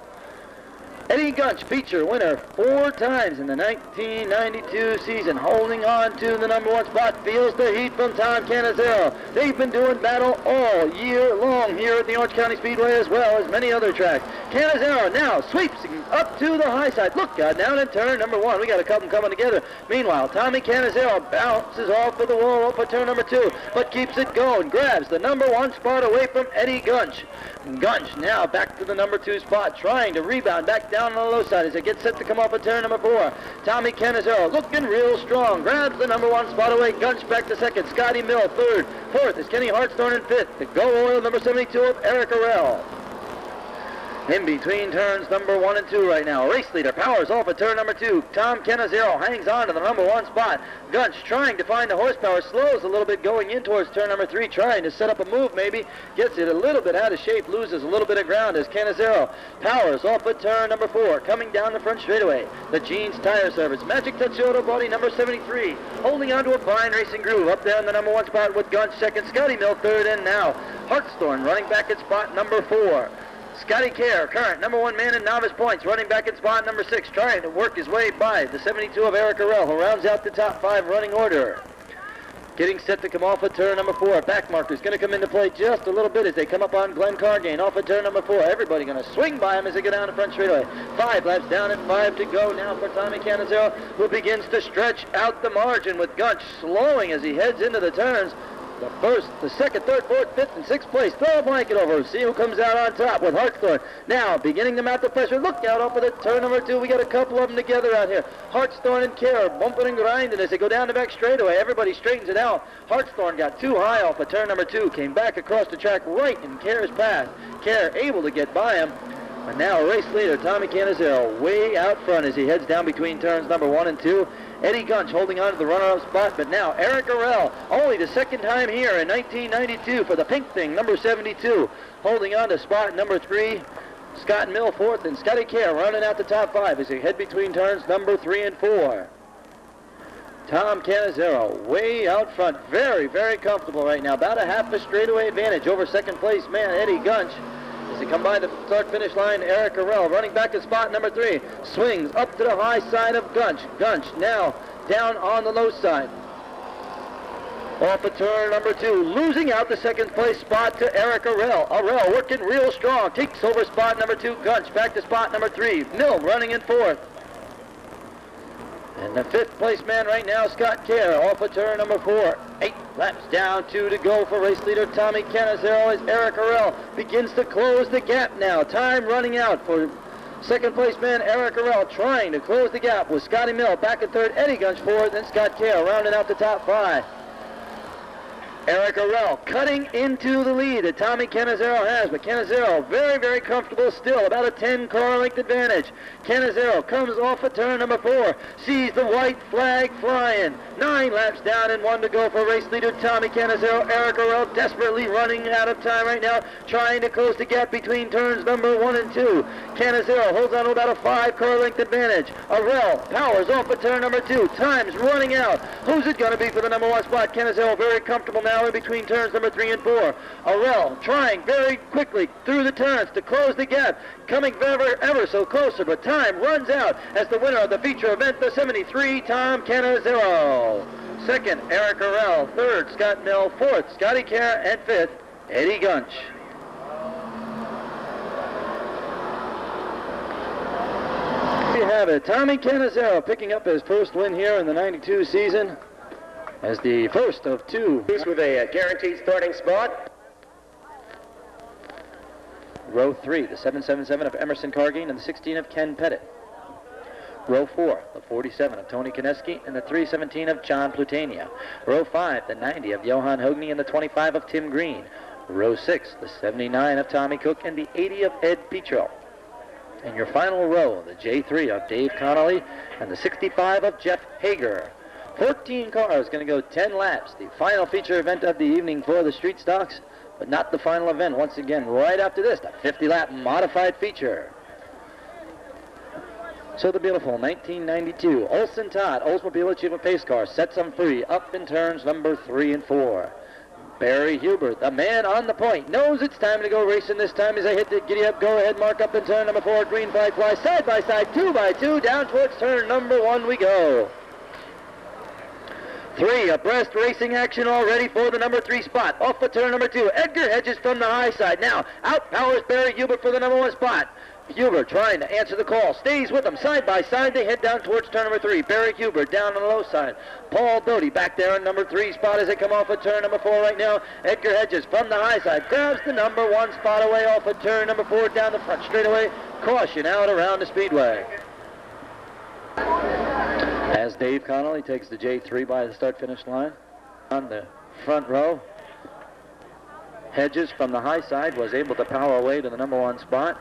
Eddie Gunch, feature winner 4 times in the 1992 season, holding on to the number 1 spot, feels the heat from Tom Canizero. They've been doing battle all year long here at the Orange County Speedway as well as many other tracks. Canizero now sweeps up to the high side. Look out, down in turn number 1. We got a couple coming together. Meanwhile, Tommy Canizero bounces off of the wall up at turn number 2, but keeps it going, grabs the number 1 spot away from Eddie Gunch. Gunch now back to the number 2 spot, trying to rebound back down on the low side as it gets set to come off at turn number 4. Tommy Canizero looking real strong, grabs the number 1 spot away. Gunch back to 2nd, Scotty Mill 3rd. 4th is Kenny Hartshorn in 5th. The Go Oil number 72 of Eric Arell. In between turns number 1 and 2 right now. Race leader powers off at turn number 2. Tom Canizero hangs on to the number 1 spot. Gunch trying to find the horsepower, slows a little bit going in towards turn number 3, trying to set up a move maybe. Gets it a little bit out of shape, loses a little bit of ground as Canizero powers off at turn number 4, coming down the front straightaway. The Jeans Tire Service, Magic Touch Auto Body number 73, holding on to a fine racing groove up there in the number 1 spot with Gunch 2nd, Scotty Mill 3rd, and now Hartshorn running back at spot number 4. Scotty Kerr, current number 1 man in novice points, running back at spot number 6, trying to work his way by the 72 of Eric Arell, who rounds out the top 5 running order. getting set to come off of turn number 4. Back marker's going to come into play just a little bit as they come up on Glenn Cargain off of turn number 4. Everybody going to swing by him as they go down the front straightaway. 5 laps down and 5 to go now for Tommy Canizero, who begins to stretch out the margin with Gunch slowing as he heads into the turns. The first, the second, third, fourth, fifth, and sixth place. Throw a blanket over. See who comes out on top with Hartshorn. Now, beginning to mount the pressure. Look out off of the turn number 2. We got a couple of them together out here. Hartshorn and Kerr bumping and grinding as they go down the back straightaway. Everybody straightens it out. Hartshorn got too high off of turn number 2. Came back across the track right in Kerr's path. Kerr able to get by him. And now race leader Tommy Canizero way out front as he heads down between turns number 1 and 2. Eddie Gunch holding on to the runner-up spot, but now Eric Arell, only the second time here in 1992 for the pink thing, number 72, holding on to spot number 3. Scott Mill fourth and Scotty Kerr running out the top 5 as they head between turns number 3 and 4. Tom Canizero way out front, very, very comfortable right now. About a half a straightaway advantage over second place man Eddie Gunch. As they come by the start-finish line, Eric Arell running back to spot number 3. Swings up to the high side of Gunch. Gunch now down on the low side. Off of turn number 2, losing out the second place spot to Eric Arell. Arell working real strong. Takes over spot number 2. Gunch back to spot number 3. Mill running in 4th. And the 5th place man right now, Scott Kerr, off of turn number 4. 8 laps down, 2 to go for race leader Tommy Canizero as Eric Arell begins to close the gap now. Time running out for second place man Eric Arell trying to close the gap with Scotty Mill back in 3rd, Eddie Gunch 4th, and Scott Kerr rounding out the top 5. Eric Arell cutting into the lead that Tommy Canizero has, but Canizero very, very comfortable still, about a 10-car length advantage. Canizero comes off of turn number 4, sees the white flag flying. 9 laps down and 1 to go for race leader Tommy Canizero. Eric Arell desperately running out of time right now, trying to close the gap between turns number 1 and 2. Canizero holds on to about a 5-car length advantage. Arell powers off of turn number 2. Time's running out. Who's it going to be for the number 1 spot? Canizero very comfortable now in between turns number 3 and 4. Arell trying very quickly through the turns to close the gap, coming ever so closer, but time runs out as the winner of the feature event, the 73, Tom Canizero. Second, Eric Arell. 3rd, Scott Mill. 4th, Scotty Kerr. And 5th, Eddie Gunch. There you have it. Tommy Canizero picking up his first win here in the 92 season as the first of 2. With a guaranteed starting spot. Row 3, the 777 of Emerson Cargain and the 16 of Ken Pettit. Row 4, the 47 of Tony Koneski and the 317 of John Plutania. Row 5, the 90 of Johan Hogney and the 25 of Tim Green. Row 6, the 79 of Tommy Cook and the 80 of Ed Petro. And your final row, the J3 of Dave Connolly and the 65 of Jeff Hager. 14 cars going to go 10 laps. The final feature event of the evening for the street stocks, but not the final event. Once again, right after this, the 50-lap modified feature. So the beautiful 1992 Olsen Todd Oldsmobile Achievement Pace Car sets them free up in turns number 3 and 4. Barry Hubert, the man on the point, knows it's time to go racing this time as they hit the giddy-up, go-ahead mark up in turn number 4. Green flag flies side by side, 2 by 2, down towards turn number 1 we go. 3 abreast racing action already for the number 3 spot. Off the turn number 2. Edgar Hedges from the high side. Now outpowers Barry Hubert for the number 1 spot. Hubert trying to answer the call. Stays with them side by side. They head down towards turn number 3. Barry Hubert down on the low side. Paul Doty back there in number 3 spot as they come off of turn number 4 right now. Edgar Hedges from the high side grabs the number 1 spot away off of turn number 4 down the front straightaway. Caution out around the Speedway. As Dave Connolly takes the J3 by the start-finish line on the front row. Hedges from the high side was able to power away to the number 1 spot.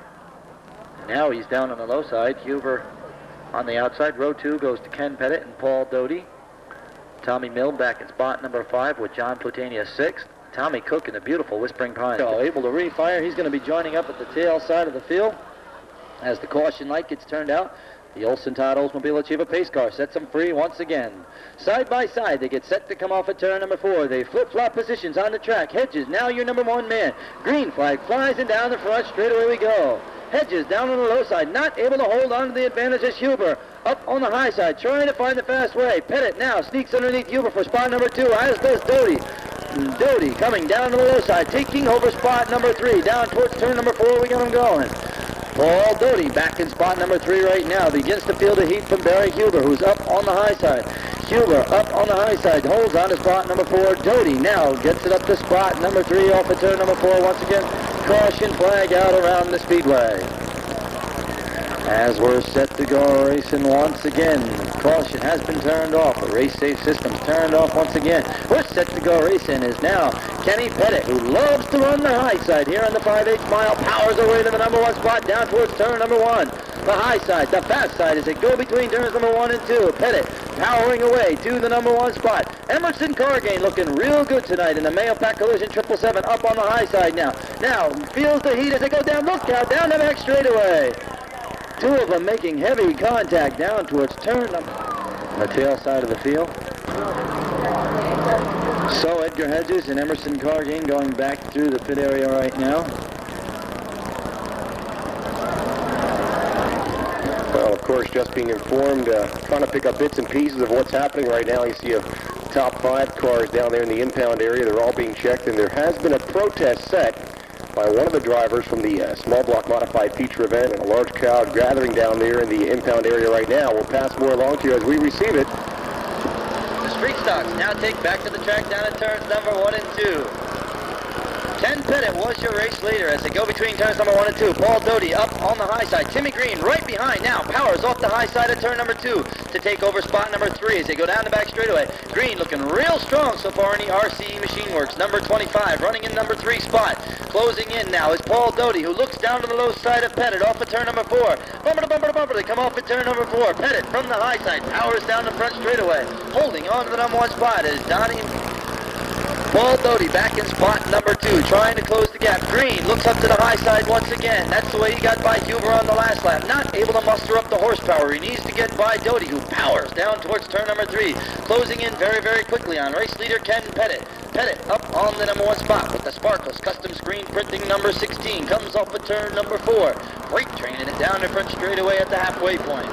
Now he's down on the low side. Huber on the outside. Row 2 goes to Ken Pettit and Paul Doty. Tommy Mill back in spot number 5 with John Plutania 6th. Tommy Cook in the beautiful Whispering Pines. Able to refire. He's going to be joining up at the tail side of the field as the caution light gets turned out. The Olsen Todd Oldsmobile Achievement Pace Car sets them free once again. Side by side, they get set to come off at turn number 4. They flip-flop positions on the track. Hedges, now your number 1 man. Green flag flies and down the front. Straight away we go. Hedges down on the low side, not able to hold on to the advantage as Huber up on the high side, trying to find the fast way. Pettit now sneaks underneath Huber for spot number 2, as does Doty. Doty coming down to the low side, taking over spot number 3. Down towards turn number 4, we got him going. Paul Doty back in spot number 3 right now. Begins to feel the heat from Barry Huber, who's up on the high side. Huber up on the high side, holds on to spot number 4. Doty now gets it up to spot number 3 off of turn number 4 once again. Caution flag out around the Speedway. As we're set to go racing once again, caution has been turned off. The race safe system's turned off once again. We're set to go racing is now Kenny Pettit, who loves to run the high side here on the 5/8 mile, powers away to the number 1 spot down towards turn number 1. The high side, the fast side as it go between turns number 1 and 2. Pettit powering away to the number 1 spot. Emerson Cargain looking real good tonight in the Mayo Pack Collision 777 up on the high side now. Now feels the heat as they go down. Look out, down the back straightaway. Two of them making heavy contact down towards turn the tail side of the field. So Edgar Hedges and Emerson Cargain going back through the pit area right now. Well, of course, just being informed, trying to pick up bits and pieces of what's happening right now. You see a top 5 cars down there in the impound area. They're all being checked, and there has been a protest set by one of the drivers from the small block modified feature event, and a large crowd gathering down there in the impound area right now. We'll pass more along to you as we receive it. The street stocks now take back to the track down at turns number 1 and 2. Ken Pettit was your race leader as they go between turns number 1 and 2. Paul Doty up on the high side. Timmy Green right behind now. Powers off the high side of turn number 2 to take over spot number 3 as they go down the back straightaway. Green looking real strong so far in the RCE Machine Works. Number 25 running in number 3 spot. Closing in now is Paul Doty, who looks down to the low side of Pettit off of turn number 4. Bumper to bumper to bumper. They come off at turn number 4. Pettit from the high side powers down the front straightaway. Holding on to the number 1 spot is Donnie Paul Doty back in spot number 2, trying to close the gap. Green looks up to the high side once again. That's the way he got by Huber on the last lap. Not able to muster up the horsepower. He needs to get by Doty, who powers down towards turn number 3. Closing in very, very quickly on race leader Ken Pettit. Pettit up on the number 1 spot with the Sparkles custom screen printing number 16. Comes off of turn number 4. Freight training it down the front straightaway at the halfway point.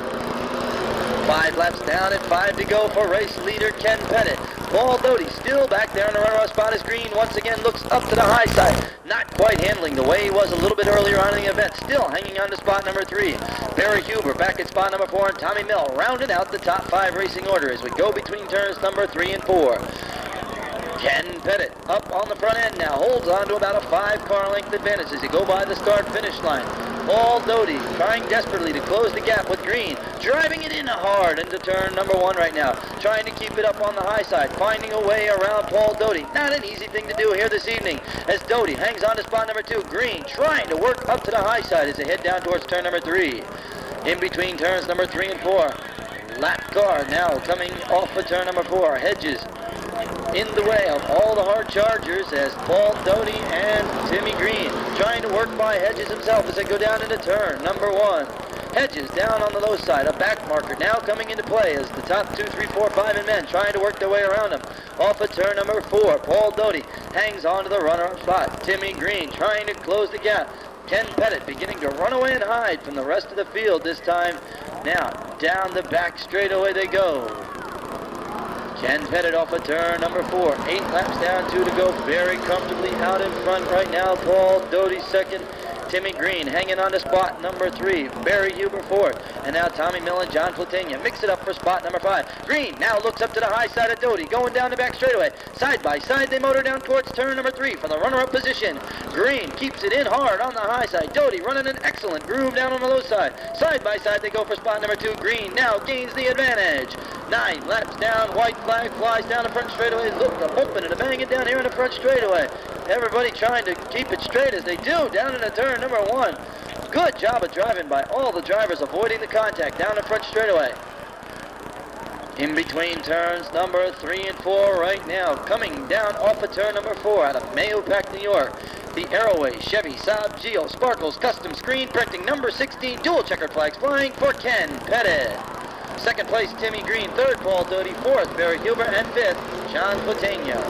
5 laps down and 5 to go for race leader Ken Pettit. Paul Doty still back there in the runner-up spot as Green once again looks up to the high side. Not quite handling the way he was a little bit earlier on in the event. Still hanging on to spot number 3. Barry Huber back at spot number 4 and Tommy Mill rounded out the top 5 racing order as we go between turns number 3 and 4. Ken Pettit up on the front end now, holds on to about a 5-car length advantage as he go by the start-finish line. Paul Doty trying desperately to close the gap with Green, driving it in hard into turn number 1 right now, trying to keep it up on the high side, finding a way around Paul Doty. Not an easy thing to do here this evening as Doty hangs on to spot number 2. Green trying to work up to the high side as they head down towards turn number 3. In between turns number 3 and 4. Lap car now coming off of turn number 4. Hedges in the way of all the hard chargers as Paul Doty and Timmy Green trying to work by Hedges himself as they go down into turn number 1. Hedges down on the low side, a back marker now coming into play as the top 2, 3, 4, 5 and men trying to work their way around him. Off of turn number 4, Paul Doty hangs on to the runner-up spot. Timmy Green trying to close the gap. Ken Pettit beginning to run away and hide from the rest of the field this time. Now down the back straightaway they go. Ken Pettit off of turn number 4. 8 laps down, 2 to go. Very comfortably out in front right now. Paul Doty second. Timmy Green hanging on to spot number 3. Barry Huber 4th. And now Tommy Mill and John Platania mix it up for spot number 5. Green now looks up to the high side of Doty, going down the back straightaway. Side by side they motor down towards turn number 3 for the runner-up position. Green keeps it in hard on the high side. Doty running an excellent groove down on the low side. Side by side they go for spot number 2. Green now gains the advantage. 9 laps down, white flag flies down the front straightaway. Look, a bumping and a banging down here in the front straightaway. Everybody trying to keep it straight as they do down into turn number 1. Good job of driving by all the drivers, avoiding the contact down the front straightaway. In between turns number 3 and 4 right now, coming down off of turn number 4 out of Mayo Pack, New York. The Arrowway, Chevy, Saab, Geo, Sparkles, custom screen printing, number 16, dual checkered flags flying for Ken Pettit. Second place, Timmy Green. Third, Paul Doty. Fourth, Barry Huber. And fifth, John Platania.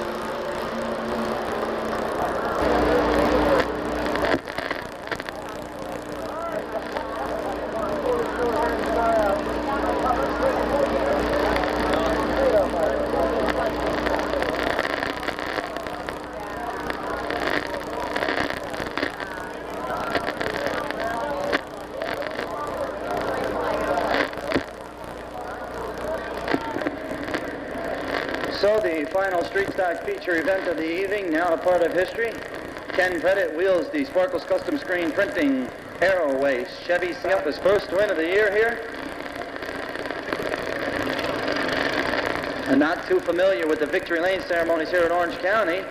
So the final street stock feature event of the evening, now a part of history. Ken Pettit wheels the Sparkles Custom Screen Printing Aeroway Chevy up his first win of the year here. And not too familiar with the Victory Lane ceremonies here in Orange County,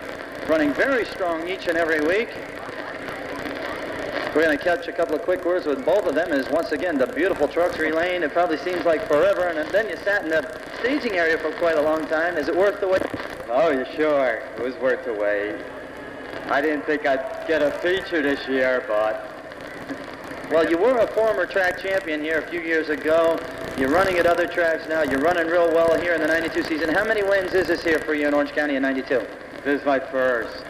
running very strong each and every week. We're going to catch a couple of quick words with both of them. Is once again the beautiful Truxbury Lane. It probably seems like forever, and then you sat in the staging area for quite a long time. Is it worth the wait? Oh, yeah, sure. It was worth the wait. I didn't think I'd get a feature this year, but... Well, you were a former track champion here a few years ago. You're running at other tracks now. You're running real well here in the 92 season. How many wins is this here for you in Orange County in 92? This is my first.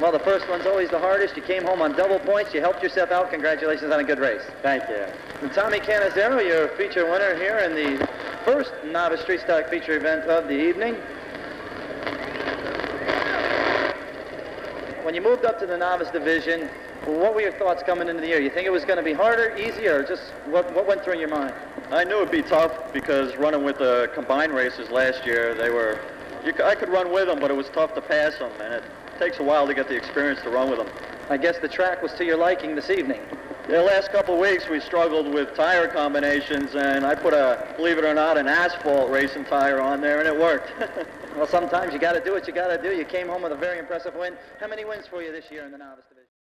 Well, the first one's always the hardest. You came home on double points. You helped yourself out. Congratulations on a good race. Thank you. And Tommy Cannizzaro, your feature winner here in the first novice street stock feature event of the evening. When you moved up to the novice division, what were your thoughts coming into the year? You think it was going to be harder, easier, or just what went through your mind? I knew it'd be tough because running with the combined races last year, I could run with them, but it was tough to pass them, and it takes a while to get the experience to run with them. I guess the track was to your liking this evening. The last couple of weeks we struggled with tire combinations, and I put believe it or not, an asphalt racing tire on there, and it worked. Well, sometimes you got to do what you got to do. You came home with a very impressive win. How many wins for you this year in the novice division?